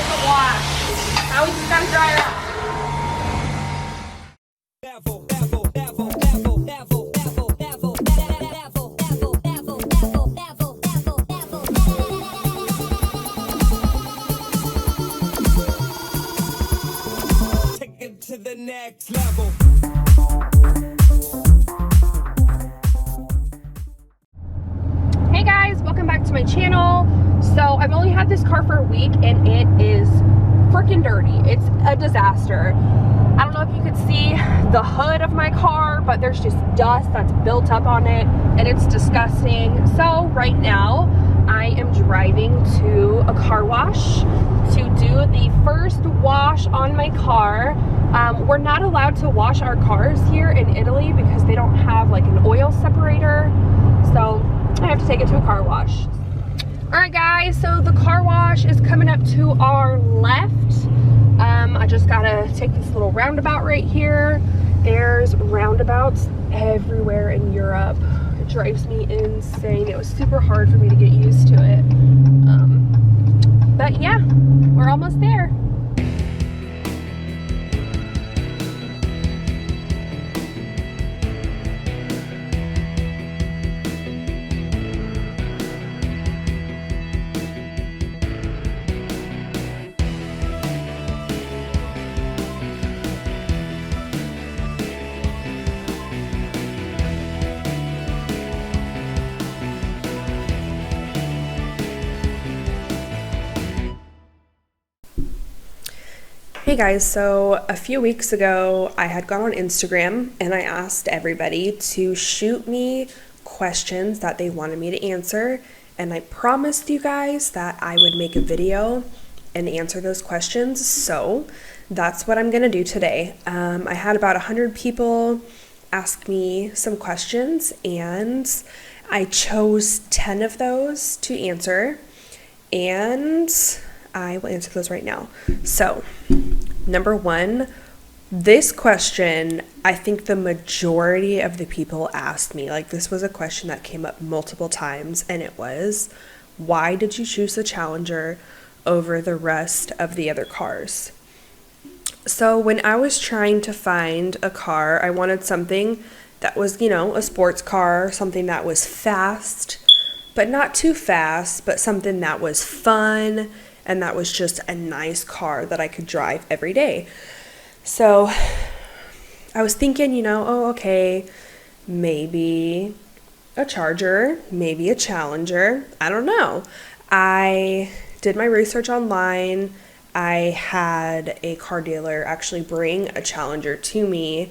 get the wash. Now we just gotta dry it off. Take it to the next level. Hey guys, welcome back to my channel. So I've only had this car for a week and it is freaking dirty. It's a disaster. I don't know if you could see the hood of my car, but there's just dust that's built up on it and it's disgusting. So right now I am driving to a car wash to do the first wash on my car. We're not allowed to wash our cars here in Italy because they don't have like an oil separator. So I have to take it to a car wash. Alright guys, so the car wash is coming up to our left. I just gotta take this little roundabout right here. There's roundabouts everywhere in Europe. It drives me insane. It was super hard for me to get used to it. But yeah, we're almost there. Hey guys, so a few weeks ago I had gone on Instagram and I asked everybody to shoot me questions that they wanted me to answer, and I promised you guys that I would make a video and answer those questions, so that's what I'm gonna do today. I had about 100 people ask me some questions and I chose 10 of those to answer, and I will answer those right now. So, number one, this question, I think the majority of the people asked me, like this was a question that came up multiple times, and it was, why did you choose the Challenger over the rest of the other cars? So when I was trying to find a car, I wanted something that was, you know, a sports car, something that was fast, but not too fast, but something that was fun, and that was just a nice car that I could drive every day. So I was thinking, you know, oh, okay, maybe a Charger, maybe a Challenger. I don't know. I did my research online. I had a car dealer actually bring a Challenger to me.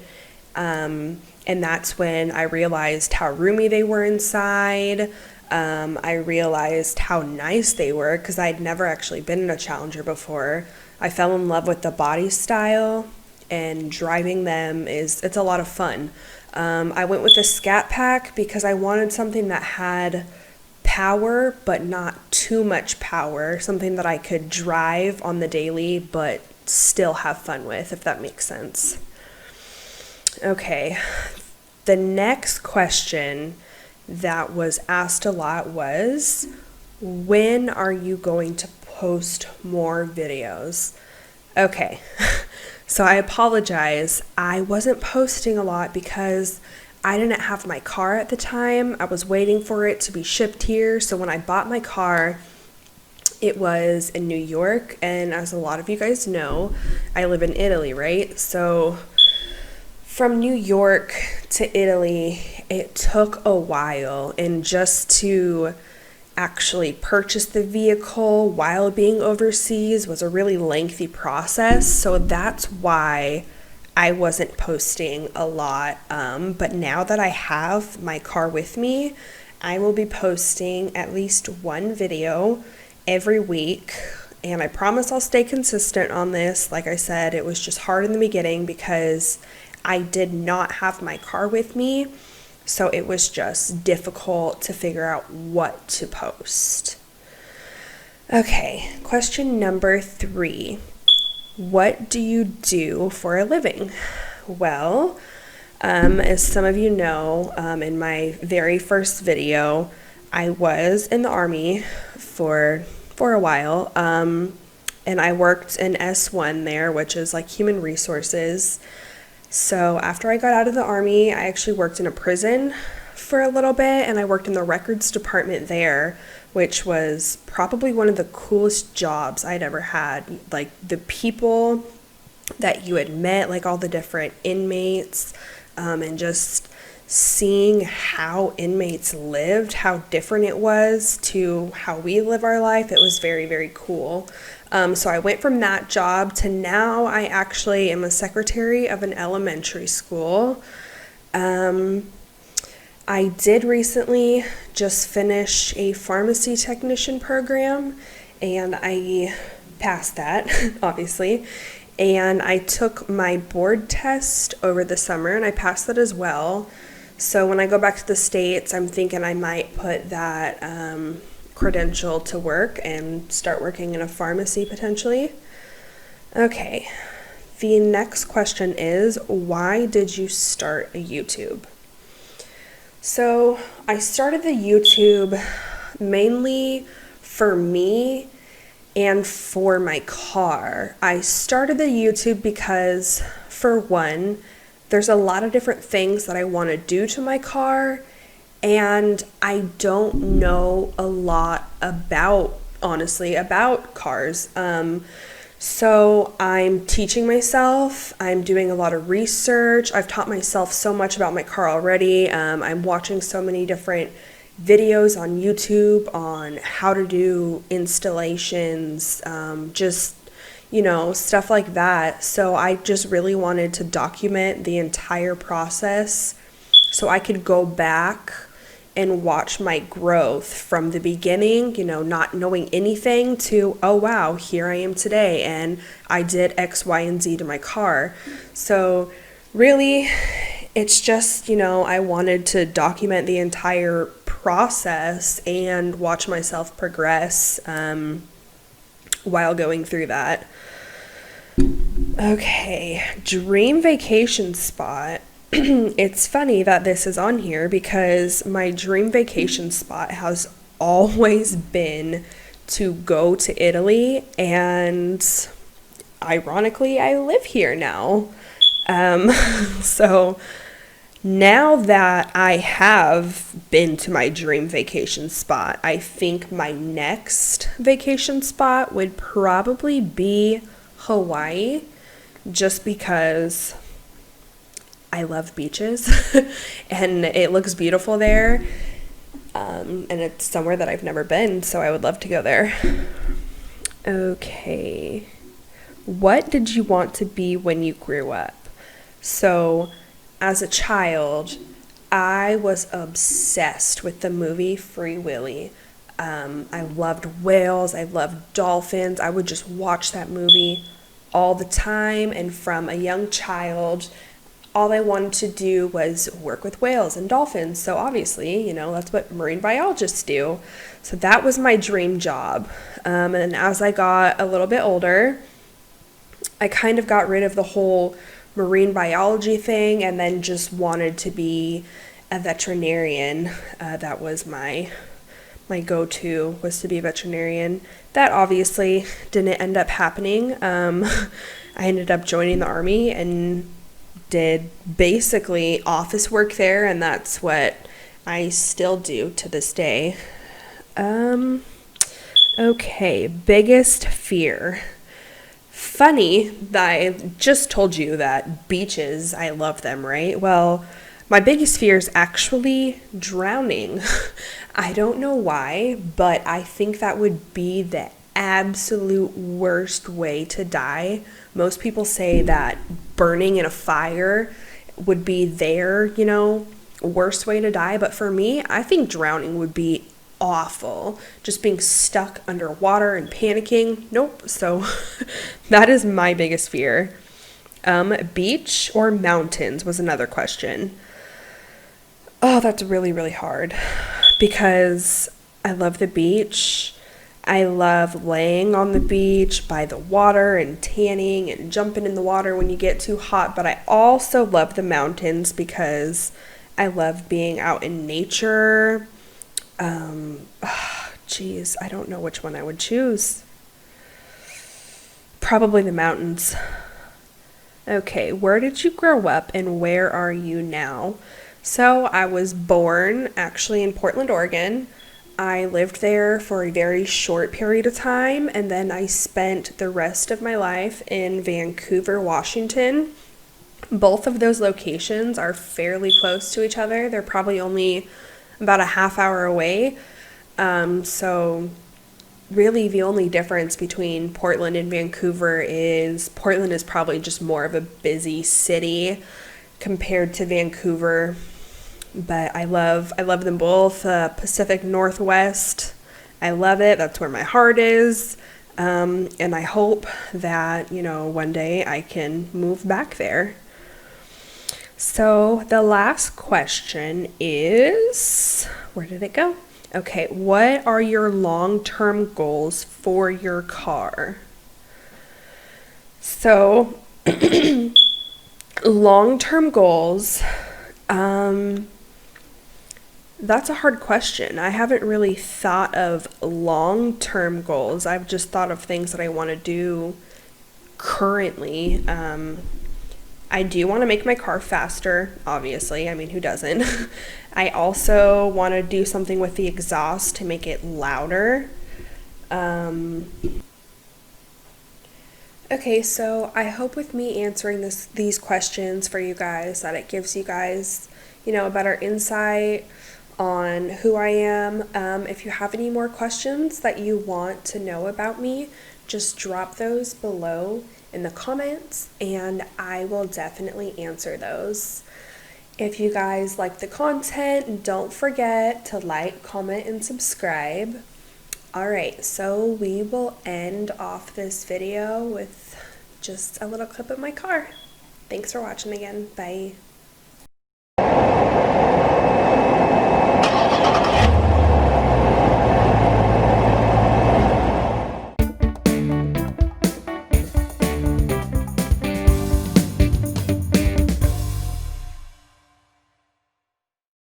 And that's when I realized how roomy they were inside. I realized how nice they were because I'd never actually been in a Challenger before. I fell in love with the body style, and driving them it's a lot of fun. I went with the Scat Pack because I wanted something that had power but not too much power, something that I could drive on the daily but still have fun with, if that makes sense. Okay, the next question that was asked a lot was, when are you going to post more videos? Okay, so I apologize. I wasn't posting a lot because I didn't have my car at the time. I was waiting for it to be shipped here. So when I bought my car, it was in New York. And as a lot of you guys know, I live in Italy, right? So from New York to Italy, it took a while, and just to actually purchase the vehicle while being overseas was a really lengthy process. So that's why I wasn't posting a lot. But now that I have my car with me, I will be posting at least one video every week. And I promise I'll stay consistent on this. Like I said, it was just hard in the beginning because I did not have my car with me. So it was just difficult to figure out what to post. Okay, question number 3. What do you do for a living? Well, as some of you know, in my very first video, I was in the Army for a while. and I worked in S1 there, which is like human resources. So after I got out of the Army, I actually worked in a prison for a little bit, and I worked in the records department there, which was probably one of the coolest jobs I'd ever had. Like the people that you had met, like all the different inmates, and just seeing how inmates lived, how different it was to how we live our life. It was very, very cool. So I went from that job to now I actually am a secretary of an elementary school. I did recently just finish a pharmacy technician program, and I passed that, obviously. And I took my board test over the summer, and I passed that as well. So when I go back to the States, I'm thinking I might put that credential to work and start working in a pharmacy potentially. Okay, the next question is, why did you start a YouTube? So I started the YouTube mainly for me and for my car. I started the YouTube because, for one, there's a lot of different things that I want to do to my car, and I don't know a lot about, honestly, about cars. So I'm teaching myself, I'm doing a lot of research, I've taught myself so much about my car already. I'm watching so many different videos on YouTube on how to do installations, just, stuff like that. So I just really wanted to document the entire process so I could go back and watch my growth from the beginning, not knowing anything, to, oh wow, here I am today and I did X, Y, and Z to my car. So really, it's just, I wanted to document the entire process and watch myself progress while going through that. Okay, dream vacation spot. It's funny that this is on here because my dream vacation spot has always been to go to Italy, and ironically, I live here now. So now that I have been to my dream vacation spot, I think my next vacation spot would probably be Hawaii, just because I love beaches and it looks beautiful there. And it's somewhere that I've never been, so I would love to go there. Okay. What did you want to be when you grew up? So, as a child, I was obsessed with the movie Free Willy. I loved whales, I loved dolphins. I would just watch that movie all the time, and from a young child, all I wanted to do was work with whales and dolphins. So obviously, that's what marine biologists do. So that was my dream job. And as I got a little bit older, I kind of got rid of the whole marine biology thing and then just wanted to be a veterinarian. That was my go-to, was to be a veterinarian. That obviously didn't end up happening. I ended up joining the Army and did basically office work there, and that's what I still do to this day. Okay, biggest fear. Funny that I just told you that beaches, I love them, right? Well, my biggest fear is actually drowning. I don't know why, but I think that would be the absolute worst way to die. Most people say that burning in a fire would be their, worst way to die. But for me, I think drowning would be awful. Just being stuck underwater and panicking. Nope. So that is my biggest fear. Beach or mountains was another question. Oh, that's really, really hard because I love the beach. I love laying on the beach by the water and tanning and jumping in the water when you get too hot. But I also love the mountains because I love being out in nature. I don't know which one I would choose. Probably the mountains. Okay, where did you grow up and where are you now? So, I was born actually in Portland, Oregon. I lived there for a very short period of time and then I spent the rest of my life in Vancouver, Washington. Both of those locations are fairly close to each other. They're probably only about a half hour away. So really the only difference between Portland and Vancouver is Portland is probably just more of a busy city compared to Vancouver. But I love them both. Pacific Northwest, I love it. That's where my heart is. And I hope that, one day I can move back there. So the last question is, where did it go? Okay, what are your long-term goals for your car? So, long-term goals, that's a hard question. I haven't really thought of long-term goals. I've just thought of things that I want to do currently. I do want to make my car faster, obviously. I mean, who doesn't? I also want to do something with the exhaust to make it louder. Okay, so I hope with me answering these questions for you guys that it gives you guys, a better insight on who I am. If you have any more questions that you want to know about me, just drop those below in the comments and I will definitely answer those. If you guys like the content, don't forget to like, comment, and subscribe. Alright, so we will end off this video with just a little clip of my car. Thanks for watching again. Bye.